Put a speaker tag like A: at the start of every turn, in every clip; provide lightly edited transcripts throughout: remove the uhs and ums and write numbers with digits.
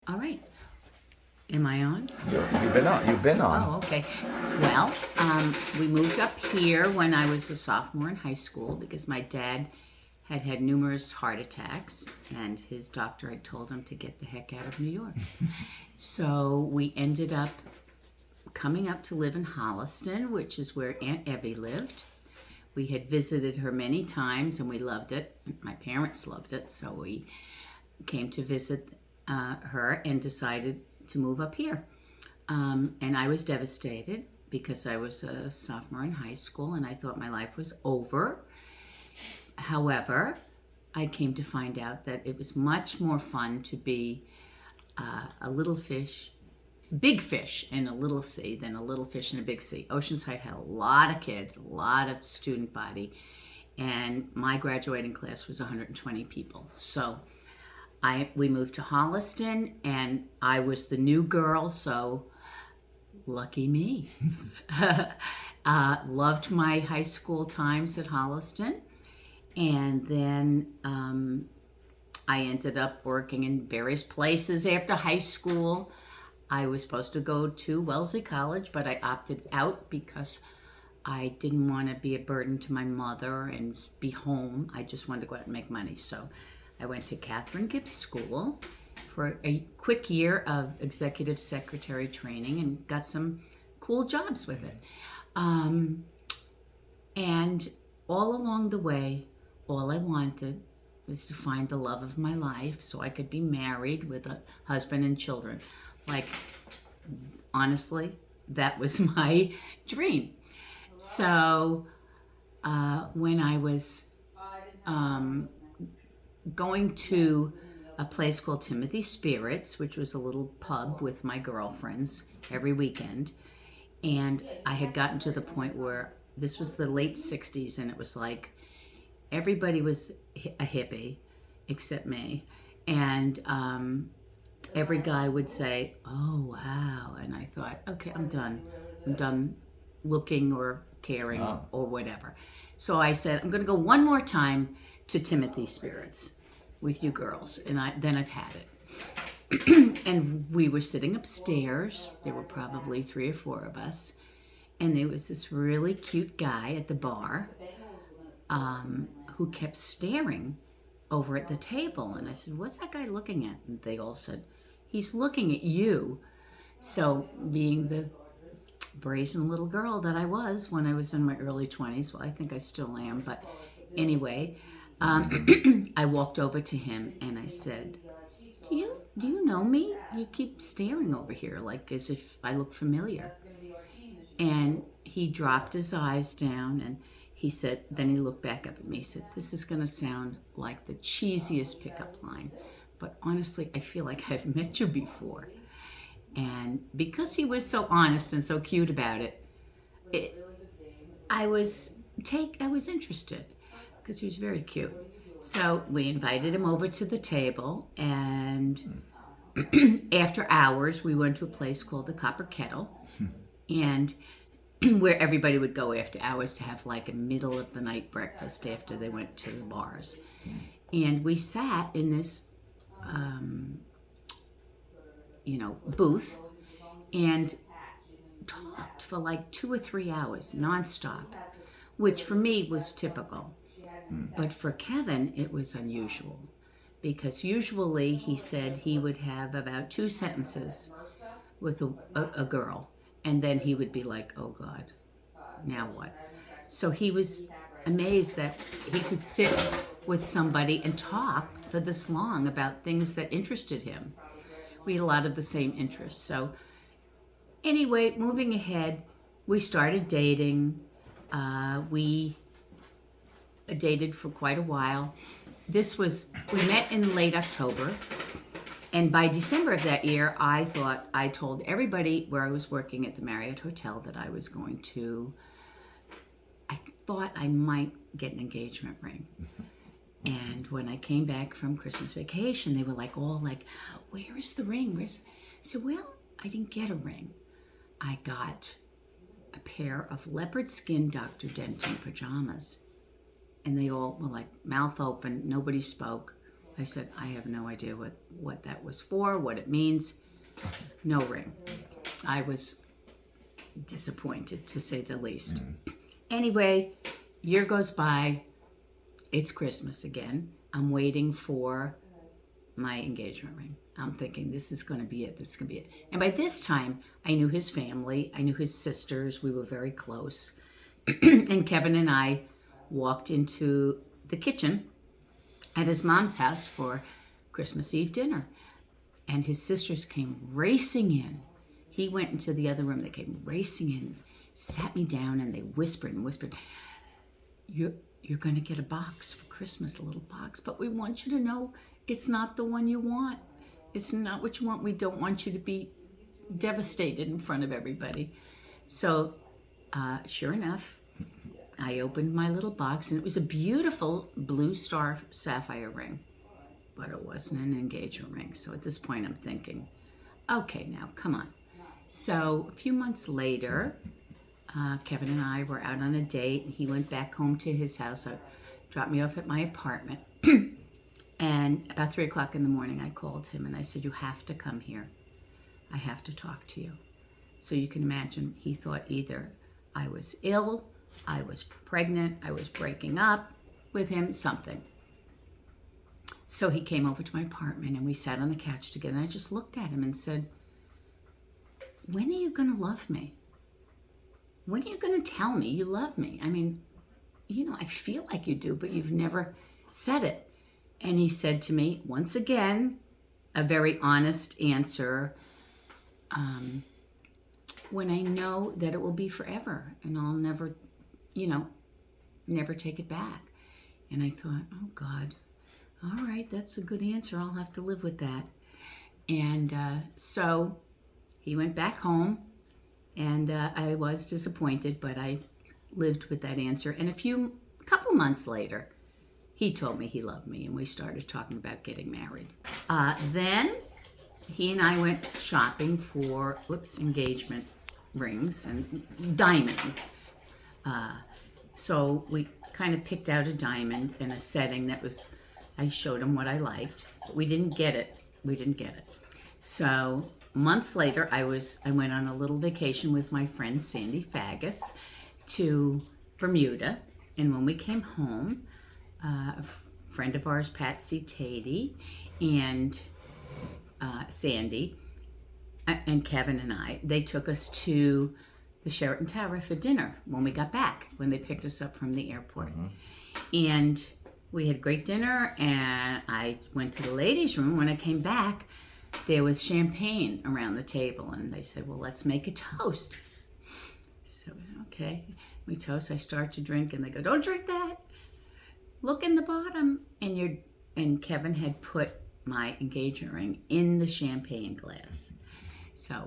A: All right. Am I on?
B: You've been on. You've been on.
A: Oh, okay. Well, we moved up here when I was a sophomore in high school because my dad had had numerous heart attacks, and his doctor had told him to get the heck out of New York. So we ended up coming up to live in Holliston, which is where Aunt Evie lived. We had visited her many times, and we loved it. My parents loved it, so we came to visit her and decided to move up here. And I was devastated because I was a sophomore in high school and I thought my life was over. However, I came to find out that it was much more fun to be a little fish, big fish in a little sea than a little fish in a big sea. Oceanside had a lot of kids, a lot of student body, and my graduating class was 120 people. So we moved to Holliston, and I was the new girl, so lucky me. Loved my high school times at Holliston, and then I ended up working in various places after high school. I was supposed to go to Wellesley College, but I opted out because I didn't want to be a burden to my mother and be home. I just wanted to go out and make money, so I went to Catherine Gibbs School for a quick year of executive secretary training and got some cool jobs with it. And all along the way, all I wanted was to find the love of my life so I could be married with a husband and children. Like, honestly, that was my dream. So when I was going to a place called Timothy Spirits, which was a little pub with my girlfriends every weekend. And I had gotten to the point where this was the late 60s, and it was like everybody was a hippie except me. And every guy would say, "Oh, wow." And I thought, okay, I'm done. I'm done looking or caring or whatever. So I said, I'm going to go one more time to Timothy Spirits with you girls, and then I've had it. And we were sitting upstairs. There were probably 3 or 4 of us, and there was this really cute guy at the bar who kept staring over at the table. And I said, "What's that guy looking at?" And they all said, "He's looking at you." So being the brazen little girl that I was when I was in my early 20s, well, I think I still am, but anyway, I walked over to him and I said, do you know me? You keep staring over here like as if I look familiar." And he dropped his eyes down and he said, then he looked back up at me, he said, "This is going to sound like the cheesiest pickup line, but honestly, I feel like I've met you before." And because he was so honest and so cute about it, I was interested because he was very cute. So we invited him over to the table, and after hours, we went to a place called the Copper Kettle, and where everybody would go after hours to have like a middle of the night breakfast after they went to the bars. And we sat in this booth and talked for like 2 or 3 hours nonstop, which for me was typical. But for Kevin, it was unusual because usually he said he would have about 2 sentences with a girl, and then he would be like, "Oh God, now what?" So he was amazed that he could sit with somebody and talk for this long about things that interested him. We had a lot of the same interests. So anyway, moving ahead, we started dating. We dated for quite a while. We met in late October. And by December of that year, I told everybody where I was working at the Marriott Hotel that I thought I might get an engagement ring. And when I came back from Christmas vacation, they were all like, "Where is the ring? I said, "Well, I didn't get a ring. I got a pair of leopard skin Dr. Denton pajamas." And they all were like, mouth open, nobody spoke. I said, I have no idea what that was for, what it means. No ring. I was disappointed, to say the least. Anyway, year goes by. It's Christmas again. I'm waiting for my engagement ring. I'm thinking, this is going to be it. This is going to be it. And by this time, I knew his family. I knew his sisters. We were very close. And Kevin and I walked into the kitchen at his mom's house for Christmas Eve dinner. And his sisters came racing in. He went into the other room. They came racing in, sat me down, and they whispered and whispered, you're going to get a box for Christmas, a little box, but we want you to know it's not the one you want. It's not what you want. We don't want you to be devastated in front of everybody. So, sure enough, I opened my little box, and it was a beautiful blue star sapphire ring, but it wasn't an engagement ring. So at this point, I'm thinking, okay, now, come on. So a few months later, Kevin and I were out on a date, and he went back home to his house. Dropped me off at my apartment. And about 3 o'clock in the morning, I called him and I said, you have to come here. I have to talk to you. So you can imagine, he thought either I was ill, I was pregnant, I was breaking up with him, something. So he came over to my apartment and we sat on the couch together. And I just looked at him and said, when are you going to love me? When are you going to tell me you love me? I mean, I feel like you do, but you've never said it. And he said to me, once again, a very honest answer, when I know that it will be forever and I'll never, never take it back. And I thought, oh God, all right, that's a good answer. I'll have to live with that. And so he went back home, and I was disappointed, but I lived with that answer. And a couple months later, he told me he loved me, and we started talking about getting married. Then he and I went shopping for engagement rings and diamonds. So we kind of picked out a diamond in a setting that was, I showed him what I liked, but we didn't get it. So months later, I went on a little vacation with my friend Sandy Fagus to Bermuda, and when we came home, a friend of ours, Patsy Tatey, and Sandy, and Kevin and I, they took us to the Sheraton Tower for dinner when we got back, when they picked us up from the airport. And we had great dinner, and I went to the ladies' room. When I came back, there was champagne around the table, and they said, well, let's make a toast. So, okay, we toast. I start to drink, and they go, don't drink that. Look in the bottom. And Kevin had put my engagement ring in the champagne glass,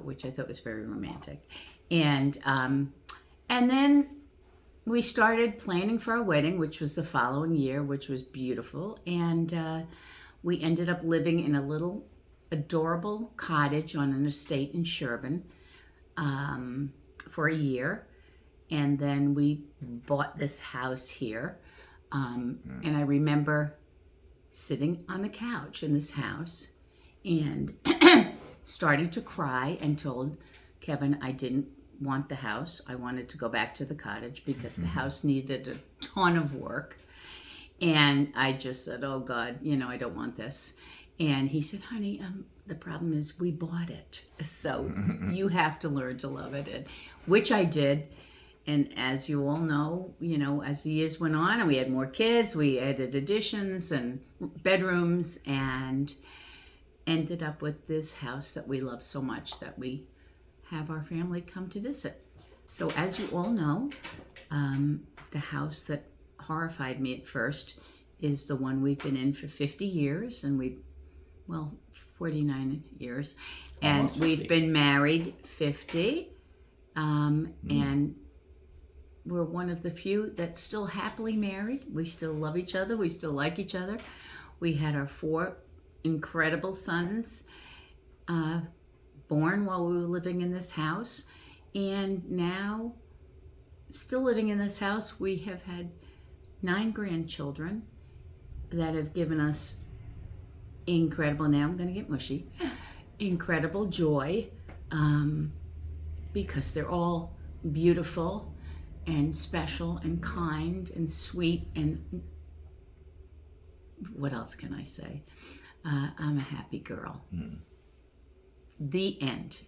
A: which I thought was very romantic. And then we started planning for our wedding, which was the following year, which was beautiful. And we ended up living in a little adorable cottage on an estate in Sherburne for a year. And then we bought this house here. And I remember sitting on the couch in this house and starting to cry, and told Kevin I didn't want the house. I wanted to go back to the cottage because the house needed a ton of work. And I just said, oh God, I don't want this. And he said, honey, the problem is we bought it. So you have to learn to love it. And, which I did. And as you all know, as the years went on and we had more kids, we added additions and bedrooms, and ended up with this house that we love so much that we have our family come to visit. So as you all know, the house that horrified me at first is the one we've been in for 50 years, and 49 years. And we've been married 50, and we're one of the few that's still happily married. We still love each other. We still like each other. We had our 4 incredible sons born while we were living in this house. And now, still living in this house, we have had 9 grandchildren that have given us incredible, now I'm going to get mushy, incredible joy, because they're all beautiful and special and kind and sweet, and what else can I say? I'm a happy girl. The end.